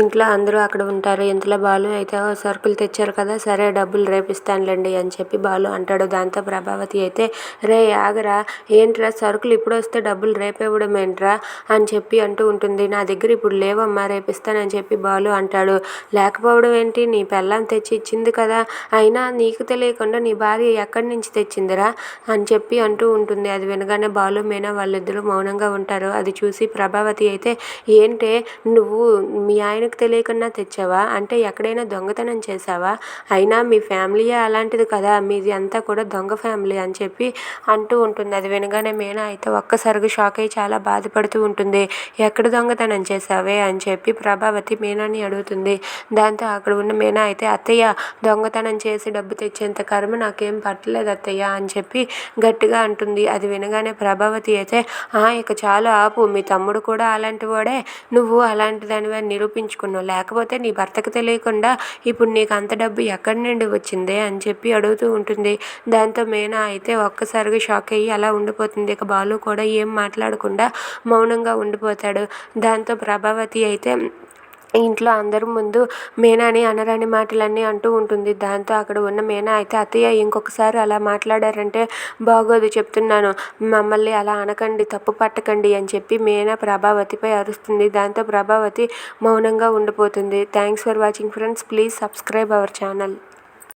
ఇంట్లో అందరూ అక్కడ ఉంటారు. ఇంతలో బాలు అయితే సరుకులు తెచ్చారు కదా, సరే డబ్బులు రేపిస్తానులేండి అని చెప్పి బాలు అంటాడు. దాంతో ప్రభావతి అయితే రే ఆగరా, ఏంట్రా సరుకులు ఇప్పుడు వస్తే డబ్బులు రేపివ్వడం ఏంట్రా అని చెప్పి అంటూ ఉంటుంది. నా దగ్గర ఇప్పుడు లేవమ్మా, రేపిస్తానని చెప్పి బాలు అంటాడు. లేకపోవడం ఏంటి, నీ పెళ్ళాం తెచ్చి ఇచ్చింది కదా, అయినా నీకు తెలియకుండా నీ భార్య ఎక్కడి నుంచి తెచ్చిందిరా అని చెప్పి అంటూ ఉంటుంది. అది వినగానే బాలు మీనా వాళ్ళిద్దరూ మౌనంగా ఉంటారు. అది చూసి ప్రభావతి అయితే ఏంటే నువ్వు మీ ఆయనకు తెలియకుండా తెచ్చావా, అంటే ఎక్కడైనా దొంగతనం చేసావా, అయినా మీ ఫ్యామిలీయే అలాంటిది కదా, మీది అంతా కూడా దొంగ ఫ్యామిలీ అని చెప్పి అంటూ ఉంటుంది. అది వినగానే మీనా అయితే ఒక్కసారిగా షాక్ అయ్యి చాలా బాధపడుతూ ఉంటుంది. ఎక్కడ దొంగతనం చేసావే అని చెప్పి ప్రభావతి మీనాని అడుగుతుంది. దాంతో అక్కడ ఉన్న మీనా అయితే అత్తయ్య దొంగతనం చేసి డబ్బు తెచ్చేంత కర్మ నాకేం పట్టలేదు అత్తయ్య అని చెప్పి గట్టిగా అంటుంది. అది వినగానే ప్రభావతి అయితే ఇక చాలు ఆపు, మీ తమ్ముడు కూడా అలాంటి వాడే, నువ్వు అలాంటి దానివే నిరూపించుకున్నావు, లేకపోతే నీ భర్తకు తెలియకుండా ఇప్పుడు నీకు అంత డబ్బు ఎక్కడి నుండి వచ్చిందే అని చెప్పి అడుగుతూ ఉంటుంది. దాంతో మీనా అయితే ఒక్కసారిగా షాక్ అయ్యి అలా ఉండిపోతుంది. ఇక బాలు కూడా ఏం మాట్లాడకుండా మౌనంగా ఉండిపోతాడు. దాంతో ప్రభావతి అయితే ఇంట్లో అందరి ముందు మీనాని అనరాని మాటలన్నీ అంటూ ఉంటుంది. దాంతో అక్కడ ఉన్న మీనా అయితే అత్తయ్య ఇంకొకసారి అలా మాట్లాడారంటే బాగోదు చెప్తున్నాను, మమ్మల్ని అలా అనకండి, తప్పు పట్టకండి అని చెప్పి మీనా ప్రభావతిపై అరుస్తుంది. దాంతో ప్రభావతి మౌనంగా ఉండిపోతుంది. Thanks for watching friends, please subscribe our channel.